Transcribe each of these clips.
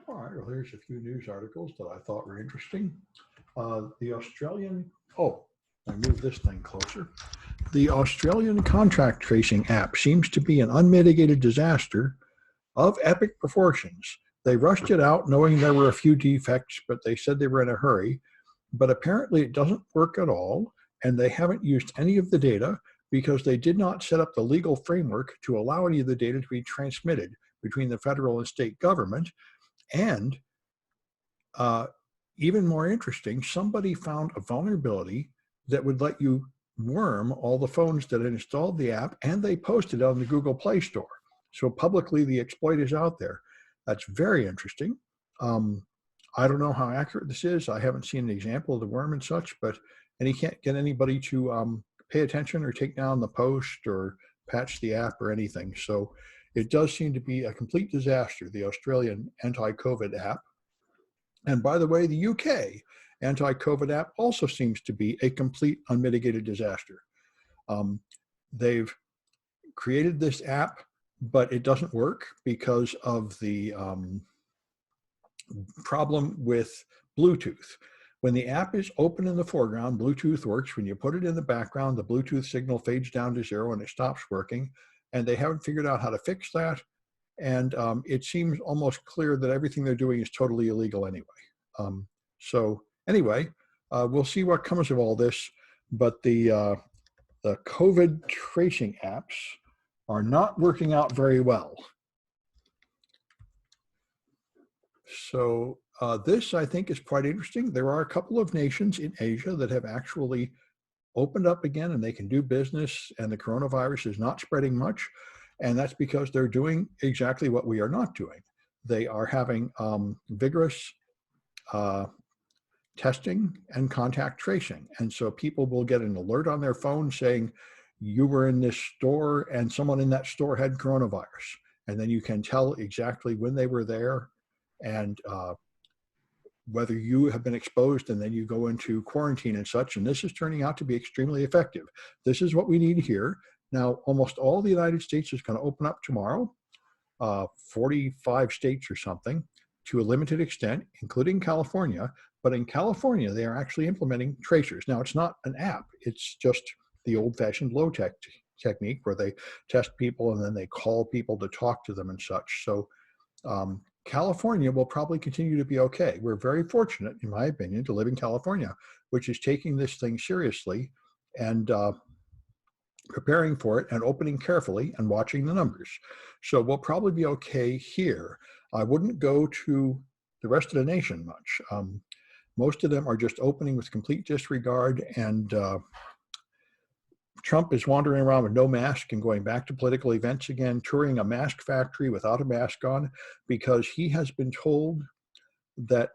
All right, well, here's a few news articles that I thought were interesting. The Australian, oh, I moved this thing closer. The Australian contract tracing app seems to be an unmitigated disaster of epic proportions. They rushed it out knowing there were a few defects, but they said they were in a hurry. But apparently it doesn't work at all, and they haven't used any of the data because they did not set up the legal framework to allow any of the data to be transmitted between the federal and state government. And even more interesting, somebody found a vulnerability that would let you worm all the phones that had installed the app, and they posted it on the Google Play Store. So publicly, the exploit is out there. That's very interesting. I don't know how accurate this is. I haven't seen an example of the worm and such, and he can't get anybody to pay attention or take down the post or patch the app or anything. So it does seem to be a complete disaster, the Australian anti-COVID app. And by the way, the UK anti-COVID app also seems to be a complete unmitigated disaster. They've created this app, but it doesn't work because of the problem with Bluetooth. When the app is open in the foreground, Bluetooth works. When you put it in the background, the Bluetooth signal fades down to 0 and it stops working. And they haven't figured out how to fix that. And it seems almost clear that everything they're doing is totally illegal anyway. So anyway, we'll see what comes of all this. But the COVID tracing apps are not working out very well. So this, I think, is quite interesting. There are a couple of nations in Asia that have actually opened up again and they can do business, and the coronavirus is not spreading much. And that's because they're doing exactly what we are not doing. They are having vigorous testing and contact tracing. And so people will get an alert on their phone saying, you were in this store and someone in that store had coronavirus. And then you can tell exactly when they were there and whether you have been exposed, and then you go into quarantine and such. And this is turning out to be extremely effective. This is what we need here. Now, almost all the United States is going to open up tomorrow, 45 states or something, to a limited extent, including California. But in California, they are actually implementing tracers. Now, it's not an app. It's just the old-fashioned low-tech technique where they test people and then they call people to talk to them and such. So California will probably continue to be okay. We're very fortunate, in my opinion, to live in California, which is taking this thing seriously and preparing for it and opening carefully and watching the numbers. So we'll probably be okay here. I wouldn't go to the rest of the nation much. Most of them are just opening with complete disregard, and Trump is wandering around with no mask and going back to political events again, touring a mask factory without a mask on because he has been told that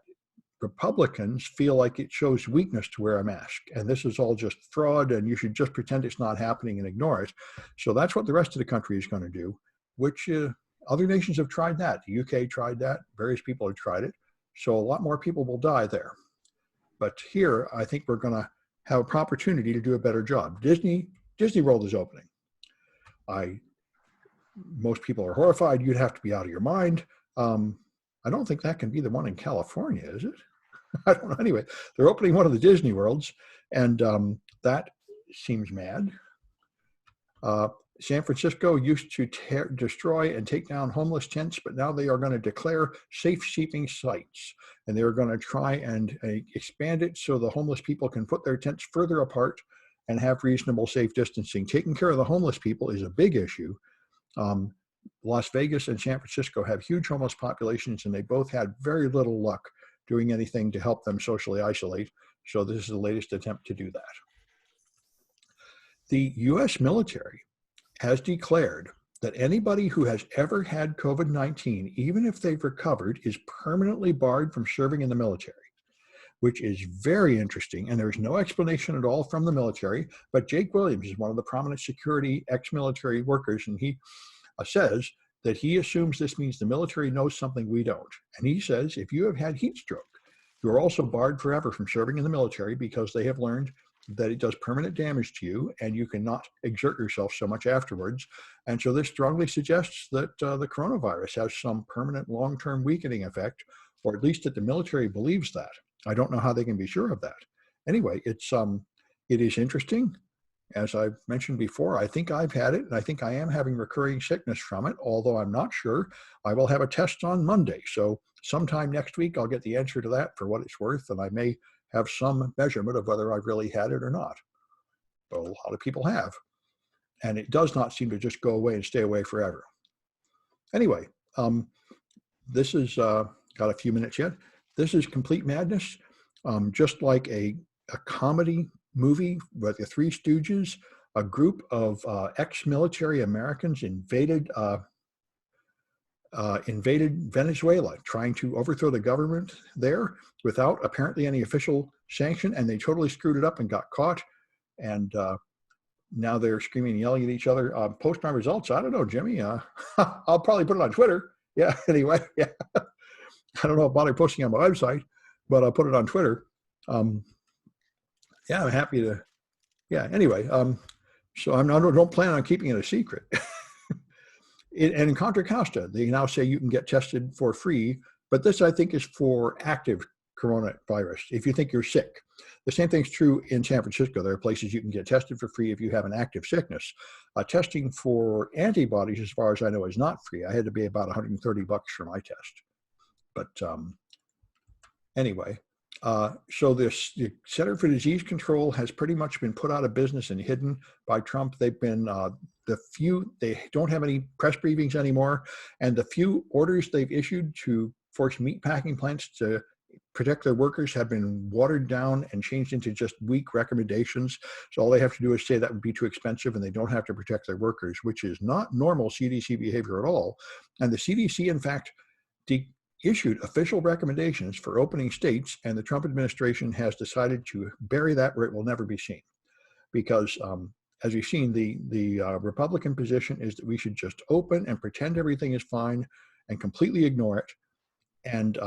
Republicans feel like it shows weakness to wear a mask, and this is all just fraud, and you should just pretend it's not happening and ignore it. So that's what the rest of the country is going to do, which other nations have tried that. The UK tried that. Various people have tried it. So a lot more people will die there. But here, I think we're going to have an opportunity to do a better job. Disney World is opening. Most people are horrified. You'd have to be out of your mind. I don't think that can be the one in California, is it? I don't know. Anyway, they're opening one of the Disney Worlds, and that seems mad. San Francisco used to destroy and take down homeless tents, but now they are going to declare safe sleeping sites, and they're going to try and expand it so the homeless people can put their tents further apart and have reasonable safe distancing. Taking care of the homeless people is a big issue. Las Vegas and San Francisco have huge homeless populations, and they both had very little luck doing anything to help them socially isolate. So this is the latest attempt to do that. The US military has declared that anybody who has ever had COVID-19, even if they've recovered, is permanently barred from serving in the military, which is very interesting. And there's no explanation at all from the military, but Jake Williams is one of the prominent security ex-military workers, and he says that he assumes this means the military knows something we don't. And he says, if you have had heat stroke, you are also barred forever from serving in the military because they have learned that it does permanent damage to you and you cannot exert yourself so much afterwards. And so this strongly suggests that the coronavirus has some permanent long-term weakening effect, or at least that the military believes that. I don't know how they can be sure of that. Anyway, it is interesting. As I've mentioned before, I think I've had it, and I think I am having recurring sickness from it, although I'm not sure. I will have a test on Monday. So sometime next week, I'll get the answer to that for what it's worth, and I may have some measurement of whether I've really had it or not. But a lot of people have. And it does not seem to just go away and stay away forever. Anyway, this is, got a few minutes yet. This is complete madness. Just like a comedy movie with the Three Stooges, a group of ex-military Americans invaded Venezuela, trying to overthrow the government there without apparently any official sanction, and they totally screwed it up and got caught. And now they're screaming and yelling at each other. Post my results. I don't know, Jimmy. I'll probably put it on Twitter. Yeah. Anyway, yeah. I don't know about it posting on my website, but I'll put it on Twitter. Yeah, I'm happy to. Yeah. Anyway, so I don't plan on keeping it a secret. And in Contra Costa, they now say you can get tested for free, but this I think is for active coronavirus. If you think you're sick, the same thing's true in San Francisco. There are places you can get tested for free if you have an active sickness. Testing for antibodies, as far as I know, is not free. I had to pay about $130 for my test. But anyway, so the Center for Disease Control has pretty much been put out of business and hidden by Trump. They've been they don't have any press briefings anymore, and the few orders they've issued to force meatpacking plants to protect their workers have been watered down and changed into just weak recommendations. So all they have to do is say that would be too expensive and they don't have to protect their workers, which is not normal CDC behavior at all. And the CDC, in fact, issued official recommendations for opening states, and the Trump administration has decided to bury that where it will never be seen. Because as you've seen, the Republican position is that we should just open and pretend everything is fine and completely ignore it. And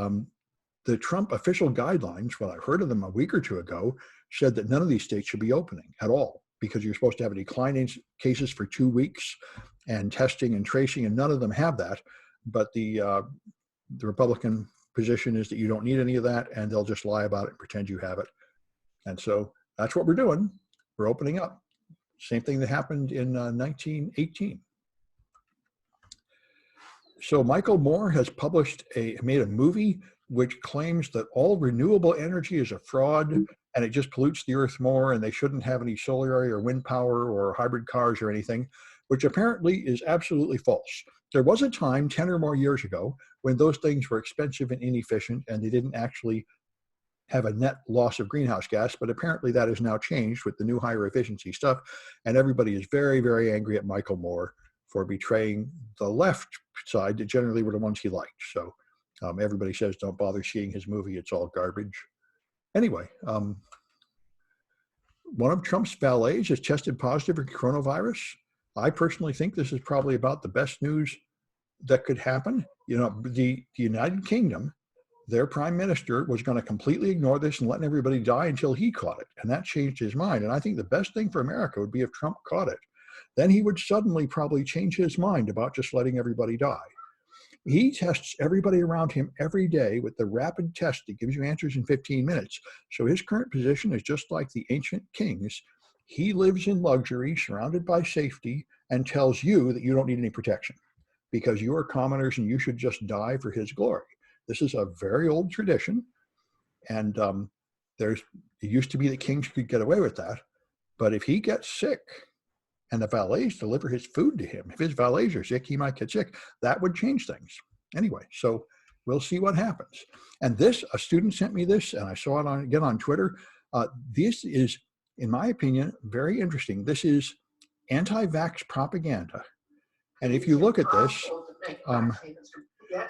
the Trump official guidelines, well, I heard of them a week or two ago, said that none of these states should be opening at all because you're supposed to have a decline in cases for 2 weeks and testing and tracing, and none of them have that. But the Republican position is that you don't need any of that, and they'll just lie about it and pretend you have it. And so that's what we're doing. We're opening up. Same thing that happened in 1918. So Michael Moore has made a movie which claims that all renewable energy is a fraud and it just pollutes the earth more, and they shouldn't have any solar or wind power or hybrid cars or anything, which apparently is absolutely false. There was a time 10 or more years ago when those things were expensive and inefficient and they didn't actually have a net loss of greenhouse gas, but apparently that has now changed with the new higher efficiency stuff. And everybody is very, very angry at Michael Moore for betraying the left side that generally were the ones he liked. So everybody says, don't bother seeing his movie, it's all garbage. Anyway, one of Trump's valets has tested positive for coronavirus. I personally think this is probably about the best news that could happen. You know, the United Kingdom, their prime minister was going to completely ignore this and letting everybody die until he caught it. And that changed his mind. And I think the best thing for America would be if Trump caught it. Then he would suddenly probably change his mind about just letting everybody die. He tests everybody around him every day with the rapid test that gives you answers in 15 minutes. So his current position is just like the ancient kings. He lives in luxury, surrounded by safety, and tells you that you don't need any protection because you are commoners and you should just die for his glory. This is a very old tradition. And it used to be that kings could get away with that. But if he gets sick and the valets deliver his food to him, if his valets are sick, he might get sick. That would change things. Anyway, so we'll see what happens. And this, a student sent me this, and I saw it again on Twitter. This is, in my opinion, very interesting. This is anti-vax propaganda. And if you look at this,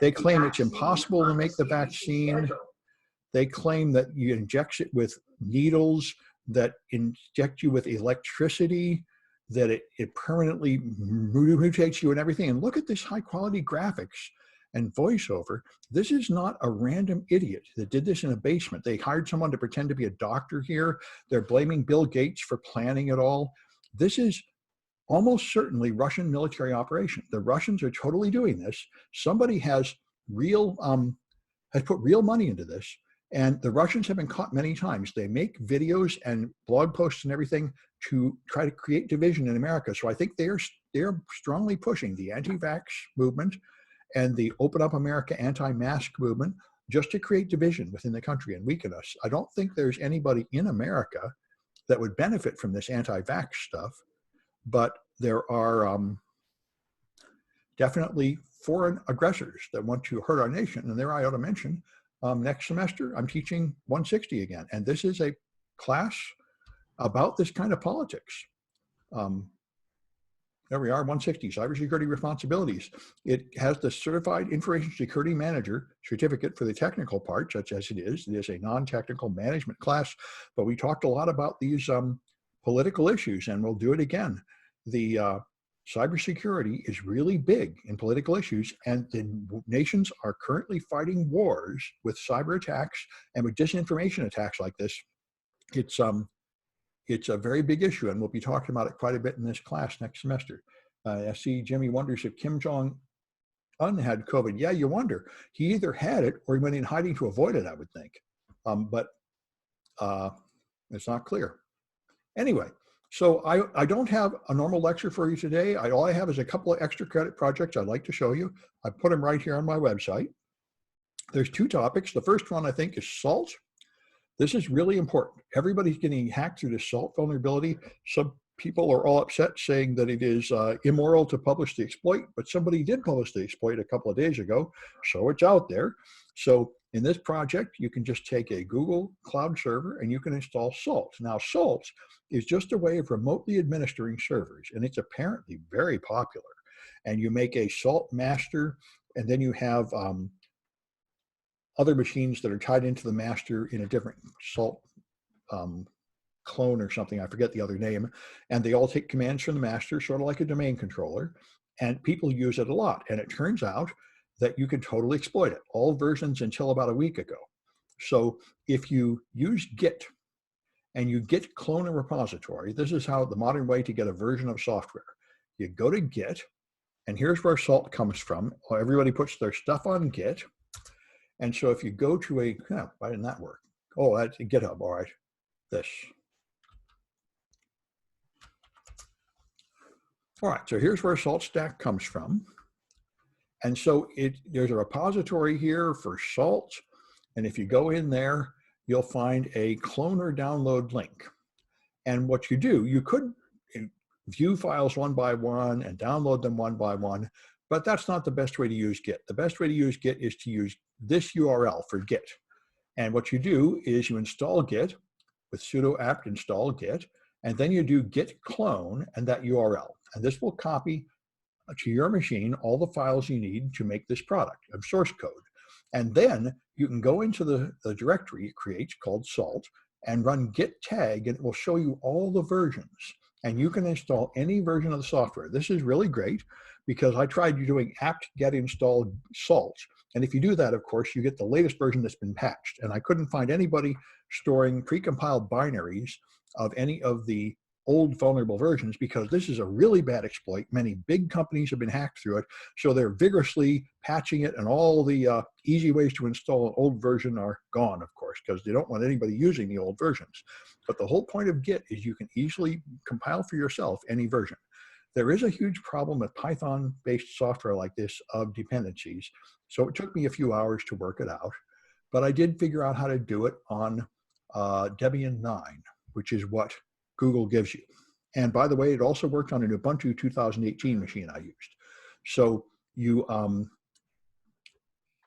they claim it's impossible to make the vaccine. They claim that you inject it with needles that inject you with electricity, that it permanently mutates you and everything. And look at this high quality graphics And voiceover, this is not a random idiot that did this in a basement. They hired someone to pretend to be a doctor here. They're blaming Bill Gates for planning it all. This is almost certainly Russian military operation. The Russians are totally doing this. Somebody has put real money into this, and the Russians have been caught many times. They make videos and blog posts and everything to try to create division in America. So I think they're strongly pushing the anti-vax movement and the Open Up America anti-mask movement just to create division within the country and weaken us. I don't think there's anybody in America that would benefit from this anti-vax stuff, but there are definitely foreign aggressors that want to hurt our nation. And there I ought to mention, next semester, I'm teaching 160 again. And this is a class about this kind of politics. There we are, 160, Cybersecurity Responsibilities. It has the Certified Information Security Manager certificate for the technical part, such as it is. It is a non-technical management class, but we talked a lot about these political issues, and we'll do it again. The cybersecurity is really big in political issues, and the nations are currently fighting wars with cyber attacks and with disinformation attacks like this. It's a very big issue, and we'll be talking about it quite a bit in this class next semester. I see Jimmy wonders if Kim Jong-un had COVID. Yeah, you wonder. He either had it or he went in hiding to avoid it, I would think. But it's not clear. Anyway, so I don't have a normal lecture for you today. All I have is a couple of extra credit projects I'd like to show you. I put them right here on my website. There's two topics. The first one, I think, is SALT. This is really important. Everybody's getting hacked through this SALT vulnerability. Some people are all upset saying that it is immoral to publish the exploit, but somebody did publish the exploit a couple of days ago, so it's out there. So in this project, you can just take a Google Cloud server and you can install SALT. Now, SALT is just a way of remotely administering servers, and it's apparently very popular. And you make a SALT master, and then you have other machines that are tied into the master in a different SALT clone or something. I forget the other name. And they all take commands from the master, sort of like a domain controller. And people use it a lot. And it turns out that you can totally exploit it. All versions until about a week ago. So if you use Git and you Git clone a repository, this is how the modern way to get a version of software. You go to Git, and here's where SALT comes from. Everybody puts their stuff on Git. And so if you go to why didn't that work? Oh, that's GitHub, all right, this. All right, so here's where Salt Stack comes from. And so there's a repository here for Salt. And if you go in there, you'll find a clone or download link. And what you do, you could view files one by one and download them one by one, but that's not the best way to use Git. The best way to use Git is to use this URL for Git. And what you do is you install Git with sudo apt install Git, and then you do git clone and that URL. And this will copy to your machine all the files you need to make this product of source code. And then you can go into the directory it creates called Salt and run git tag, and it will show you all the versions. And you can install any version of the software. This is really great because I tried doing apt get install Salt. And if you do that, of course, you get the latest version that's been patched. And I couldn't find anybody storing precompiled binaries of any of the old vulnerable versions because this is a really bad exploit. Many big companies have been hacked through it. So they're vigorously patching it, and all the easy ways to install an old version are gone, of course, because they don't want anybody using the old versions. But the whole point of Git is you can easily compile for yourself any version. There is a huge problem with Python-based software like this of dependencies. So it took me a few hours to work it out, but I did figure out how to do it on Debian 9, which is what Google gives you. And by the way, it also worked on an Ubuntu 2018 machine I used. So you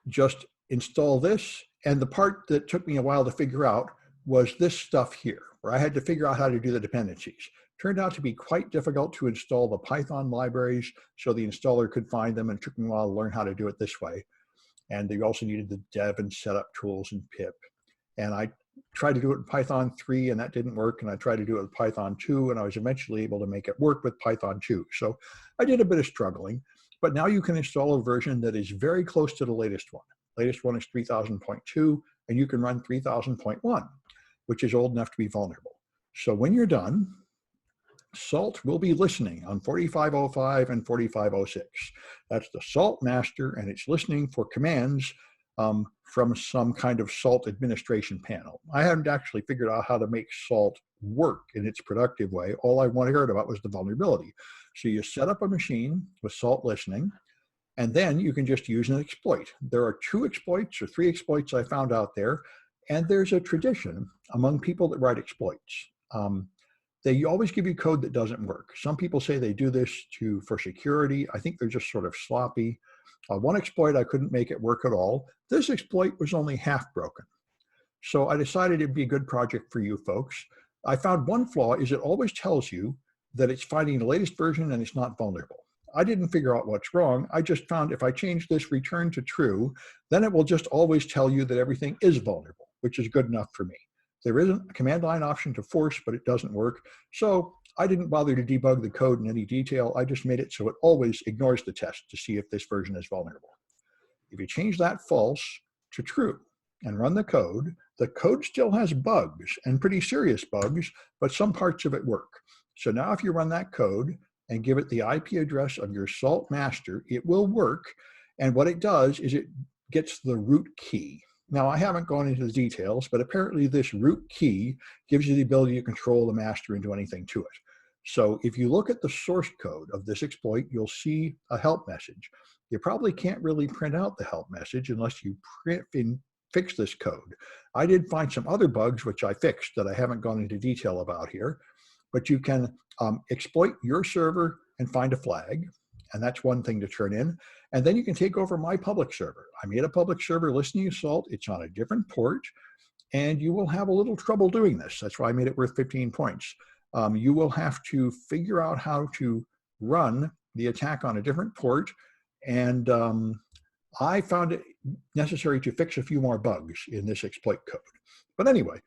just install this, and the part that took me a while to figure out was this stuff here, where I had to figure out how to do the dependencies. Turned out to be quite difficult to install the Python libraries so the installer could find them, and it took me a while to learn how to do it this way. And they also needed the dev and setup tools in pip. And I tried to do it in Python 3 and that didn't work. And I tried to do it with Python 2 and I was eventually able to make it work with Python 2. So I did a bit of struggling, But now you can install a version that is very close to the latest one. Latest one is 3000.2, and you can run 3000.1, which is old enough to be vulnerable. So when you're done, Salt will be listening on 4505 and 4506. That's the Salt master, and it's listening for commands from some kind of Salt administration panel. I haven't actually figured out how to make Salt work in its productive way. All I heard about was the vulnerability. So you set up a machine with Salt listening, and then you can just use an exploit. There are 2 exploits or 3 exploits I found out there, and there's a tradition among people that write exploits. They always give you code that doesn't work. Some people say they do this for security. I think they're just sort of sloppy. One exploit, I couldn't make it work at all. This exploit was only half broken. So I decided it'd be a good project for you folks. I found one flaw is it always tells you that it's finding the latest version and it's not vulnerable. I didn't figure out what's wrong. I just found if I change this return to true, then it will just always tell you that everything is vulnerable, which is good enough for me. There isn't a command line option to force, but it doesn't work. So I didn't bother to debug the code in any detail. I just made it so it always ignores the test to see if this version is vulnerable. If you change that false to true and run the code still has bugs, and pretty serious bugs, but some parts of it work. So now if you run that code and give it the IP address of your Salt master, it will work. And what it does is it gets the root key. Now, I haven't gone into the details, but apparently this root key gives you the ability to control the master and do anything to it. So if you look at the source code of this exploit, you'll see a help message. You probably can't really print out the help message unless you fix this code. I did find some other bugs, which I fixed that I haven't gone into detail about here, but you can exploit your server and find a flag. And that's one thing to turn in. And then you can take over my public server. I made a public server listening to Salt. It's on a different port, and you will have a little trouble doing this. That's why I made it worth 15 points. You will have to figure out how to run the attack on a different port. And I found it necessary to fix a few more bugs in this exploit code. But anyway,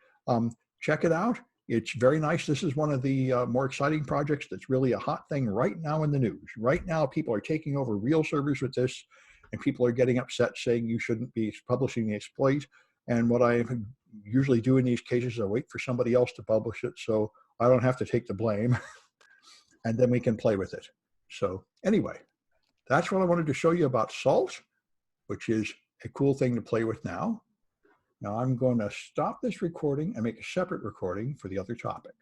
check it out. It's very nice. This is one of the more exciting projects that's really a hot thing right now in the news. Right now, people are taking over real servers with this, and people are getting upset saying you shouldn't be publishing the exploit. And what I usually do in these cases is I wait for somebody else to publish it so I don't have to take the blame, and then we can play with it. So anyway, that's what I wanted to show you about Salt, which is a cool thing to play with now. Now I'm going to stop this recording and make a separate recording for the other topic.